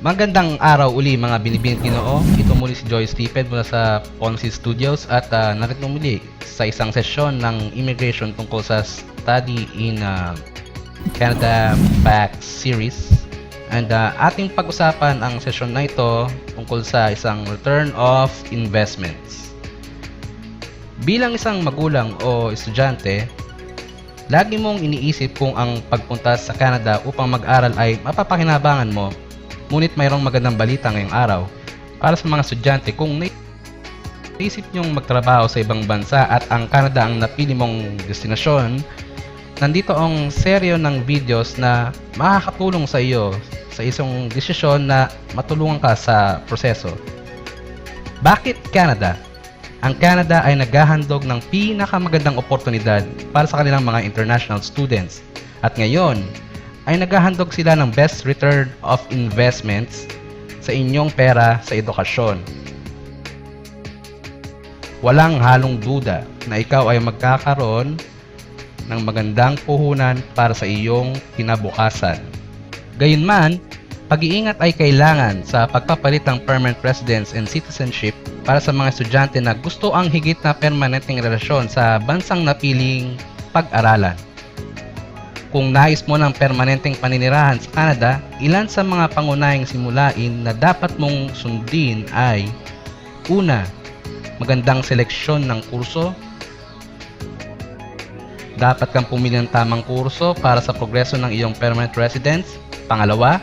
Magandang araw uli mga binibining Ginoo. Ito muli si Joy Stephen mula sa Ponzi Studios at narito muli sa isang sesyon ng immigration tungkol sa Study in Canada Back series. And ating pag-usapan ang sesyon na ito tungkol sa isang return of investments. Bilang isang magulang o estudyante, lagi mong iniisip kung ang pagpunta sa Canada upang mag-aral ay mapapakinabangan mo. Ngunit mayroong magandang balita ngayong araw para sa mga estudyante kung naisip nyong magtrabaho sa ibang bansa at ang Canada ang napili mong destinasyon. Nandito ang seryo ng videos na makakatulong sa iyo sa isang desisyon na matulungan ka sa proseso. Bakit Canada? Ang Canada ay naghahandog ng pinakamagandang oportunidad para sa kanilang mga international students. At ngayon, ay naghahandog sila ng best return of investments sa inyong pera sa edukasyon. Walang halong duda na ikaw ay magkakaroon ng magandang puhunan para sa iyong kinabukasan. Gayunman, pag-iingat ay kailangan sa pagpapalit ng permanent residence and citizenship para sa mga estudyante na gusto ang higit na permanenteng relasyon sa bansang napiling pag-aralan. Kung nais mo ng permanenteng paninirahan sa Canada, ilan sa mga pangunahing simulain na dapat mong sundin ay: una, magandang seleksyon ng kurso. Dapat kang pumili ng tamang kurso para sa progreso ng iyong permanent residence. Pangalawa,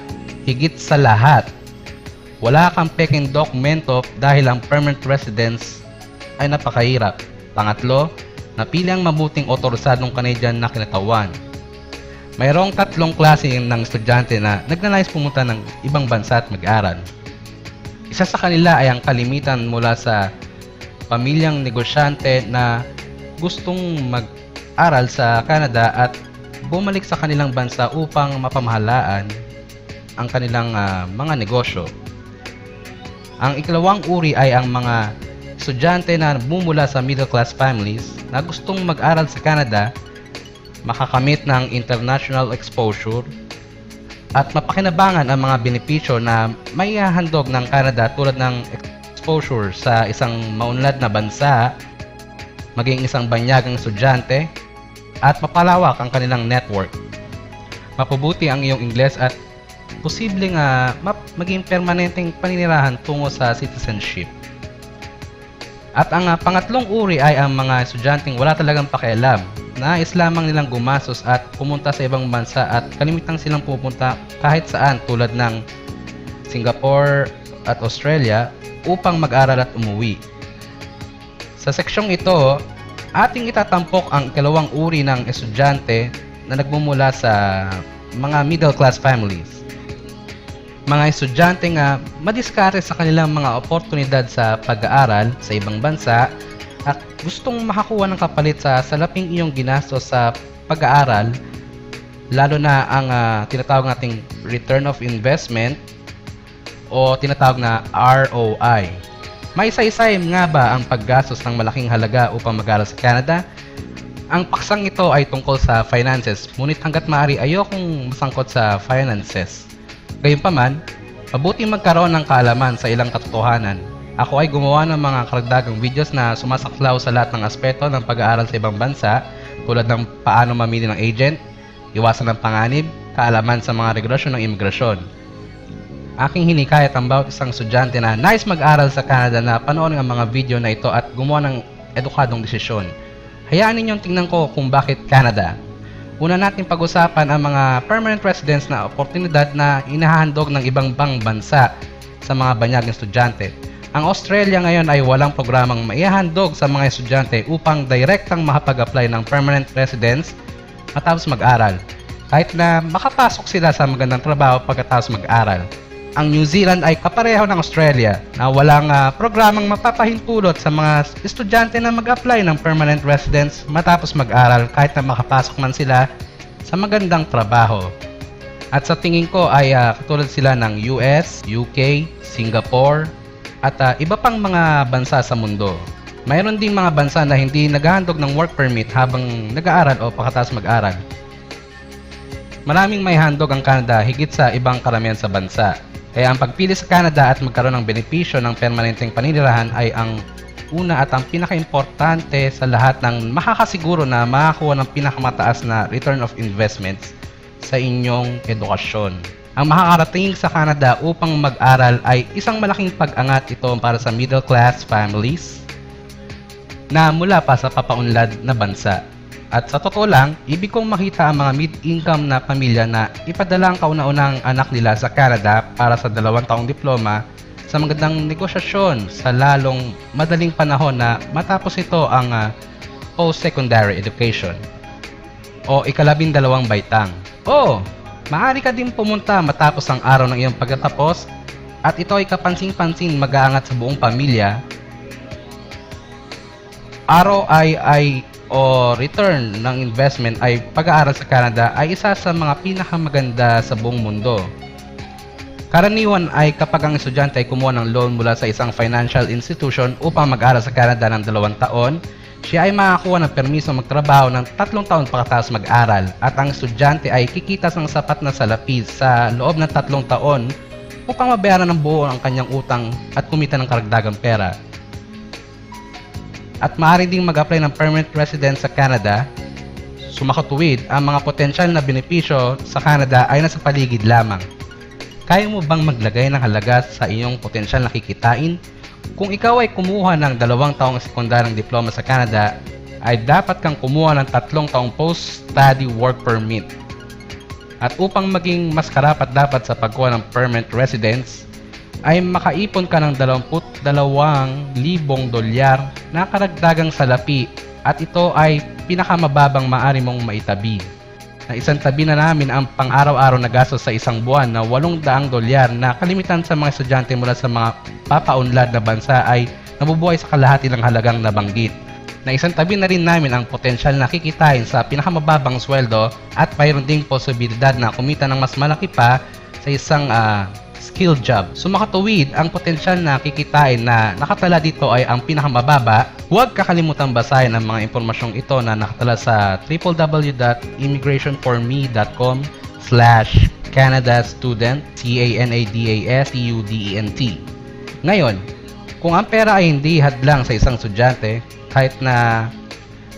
higit sa lahat, wala kang peking dokumento dahil ang permanent residence ay napakahirap. Pangatlo, napili ang mabuting otorisadong Canadian na kinatawan. Mayroong tatlong klase ng estudyante na nagnanais pumunta ng ibang bansa at mag-aral. Isa sa kanila ay ang kalimitan mula sa pamilyang negosyante na gustong mag-aral sa Canada at bumalik sa kanilang bansa upang mapamahalaan ang kanilang mga negosyo. Ang ikalawang uri ay ang mga estudyante na bumula sa middle class families na gustong mag-aral sa Canada, makakamit ng international exposure at mapakinabangan ang mga benepisyo na may hahandog ng Canada tulad ng exposure sa isang maunlad na bansa, maging isang banyagang estudyante, at mapalawak ang kanilang network. Mapabuti ang iyong Ingles at posibleng maging permanenteng paninirahan tungo sa citizenship. At ang pangatlong uri ay ang mga estudyanteng wala talagang pakialam. Nais lamang nilang gumastos at pumunta sa ibang bansa at kalimitang silang pupunta kahit saan tulad ng Singapore at Australia upang mag-aral at umuwi. Sa seksyong ito, ating itatampok ang ikalawang uri ng estudyante na nagmumula sa mga middle class families. Mga estudyante nga madiskarte sa kanilang mga oportunidad sa pag-aaral sa ibang bansa at gustong makakuha ng kapalit sa salaping iyong ginastos sa pag-aaral, lalo na ang tinatawag nating return of investment o tinatawag na ROI. May isa-isay nga ba ang paggastos ng malaking halaga upang mag-aral sa Canada? Ang paksang ito ay tungkol sa finances, ngunit hanggat maaari ayokong masangkot sa finances. Gayunpaman, mabuti magkaroon ng kaalaman sa ilang katotohanan. Ako ay gumawa ng mga karagdagang videos na sumasaklaw sa lahat ng aspeto ng pag-aaral sa ibang bansa tulad ng paano mamili ng agent, iwasan ng panganib, kaalaman sa mga regulasyon ng imigrasyon. Aking hinikayat ang bawat isang estudyante na nais mag-aral sa Canada na panoorin ang mga video na ito at gumawa ng edukadong desisyon. Hayaan ninyong tingnan ko kung bakit Canada. Una natin pag-usapan ang mga permanent residence na oportunidad na inahandog ng ibang bansa sa mga banyagang estudyante. Ang Australia ngayon ay walang programang maihahandog sa mga estudyante upang direktang makapag-apply ng permanent residence matapos mag-aral, kahit na makapasok sila sa magandang trabaho pagkatapos mag-aral. Ang New Zealand ay kapareho ng Australia na walang programang mapapahintulot sa mga estudyante na mag-apply ng permanent residence matapos mag-aral kahit na makapasok man sila sa magandang trabaho. At sa tingin ko ay katulad sila ng US, UK, Singapore, at iba pang mga bansa sa mundo. Mayroon ding mga bansa na hindi naghahandog ng work permit habang nag-aaral o pagkatapos mag-aral. Maraming may handog ang Canada higit sa ibang karamihan sa bansa. Kaya ang pagpili sa Canada at magkaroon ng benepisyo ng permanenteng paninirahan ay ang una at ang pinaka-importante sa lahat ng makakasiguro na makakuha ng pinakamataas na return of investments sa inyong edukasyon. Ang makakarating sa Canada upang mag-aral ay isang malaking pag-angat ito para sa middle class families na mula pa sa papaunlad na bansa. At sa totoo lang, ibig kong makita ang mga mid-income na pamilya na ipadala ang kauna-unang anak nila sa Canada para sa 2 taong diploma sa magandang negosasyon sa lalong madaling panahon na matapos ito ang post-secondary education o ika-12 baitang. Maaari ka din pumunta matapos ang araw ng iyong pagtatapos at ito ay kapansin-pansin mag-aangat sa buong pamilya. ROI o return ng investment ay pag-aaral sa Canada ay isa sa mga pinakamaganda sa buong mundo. Karaniwan ay kapag ang estudyante ay kumuha ng loan mula sa isang financial institution upang mag-aral sa Canada ng 2 taon, siya ay makakuha ng permiso magtrabaho ng 3 taon pagkatapos mag-aral at ang estudyante ay kikitas ng sapat na salapi sa loob ng 3 taon upang mabayaran ng buo ang kanyang utang at kumita ng karagdagang pera. At maaari ding mag-apply ng permanent residence sa Canada. Sumakatuwid, ang mga potensyal na benepisyo sa Canada ay nasa paligid lamang. Kaya mo bang maglagay ng halaga sa iyong potensyal na kikitain? Kung ikaw ay kumuha ng 2 taong sekundaryong diploma sa Canada, ay dapat kang kumuha ng 3 taong post-study work permit. At upang maging mas karapat-dapat sa pagkuha ng permanent residence, ay makaipon ka ng $22,000 na karagdagang salapi at ito ay pinakamababang maaari mong maitabi. Na isang tabi na namin ang pang-araw-araw na gastos sa isang buwan na $800 na kalimitan sa mga estudyante mula sa mga papaunlad na bansa ay nabubuhay sa kalahati ng halagang nabanggit. Na isang tabi na rin namin ang potensyal na kikitain sa pinakamababang sweldo at mayroon ding posibilidad na kumita ng mas malaki pa sa isang skill job. Sumakatuwid, ang potensyal na kikitain na nakatala dito ay ang pinakamababa. Huwag kakalimutan basahin ang mga impormasyong ito na nakatala sa www.immigrationforme.com/Canada-student CANADASTUDENT. Ngayon, kung ang pera ay hindi hadlang sa isang estudyante, kahit na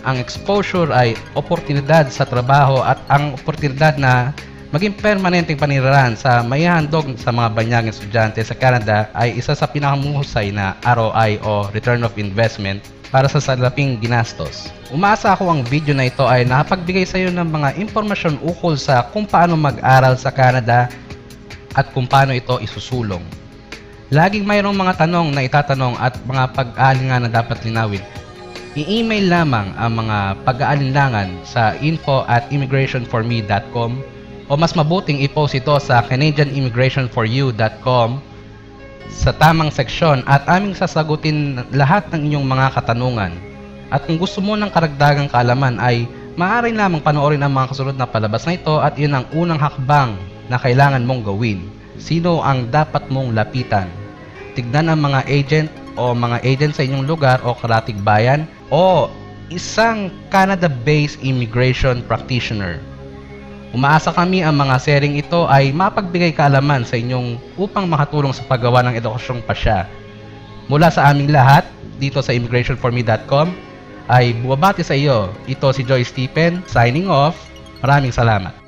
ang exposure ay oportunidad sa trabaho at ang oportunidad na maging permanenteng panirahan sa maihandog sa mga banyaging estudyante sa Canada ay isa sa pinakamuhusay na ROI o Return of Investment para sa salaping ginastos. Umaasa ako ang video na ito ay nakapagbigay sa iyo ng mga impormasyon ukol sa kung paano mag-aral sa Canada at kung paano ito isusulong. Laging mayroong mga tanong na itatanong at mga pag-aalingan na dapat linawin. I-email lamang ang mga pag-aalinlangan sa info@immigrationforme.com o mas mabuting i-post ito sa canadianimmigrationforyou.com sa tamang seksyon at aming sasagutin lahat ng inyong mga katanungan. At kung gusto mo ng karagdagang kaalaman ay maaari lamang panoorin ang mga kasunod na palabas na ito at yun ang unang hakbang na kailangan mong gawin. Sino ang dapat mong lapitan? Tignan ang mga agent o mga agent sa inyong lugar o karatig bayan o isang Canada-based immigration practitioner. Umaasa kami ang mga sharing ito ay mapagbigay kaalaman sa inyong upang makatulong sa paggawa ng edukasyong pasya. Mula sa aming lahat, dito sa immigrationforme.com, ay buwabati sa iyo. Ito si Joy Stephen, signing off. Maraming salamat.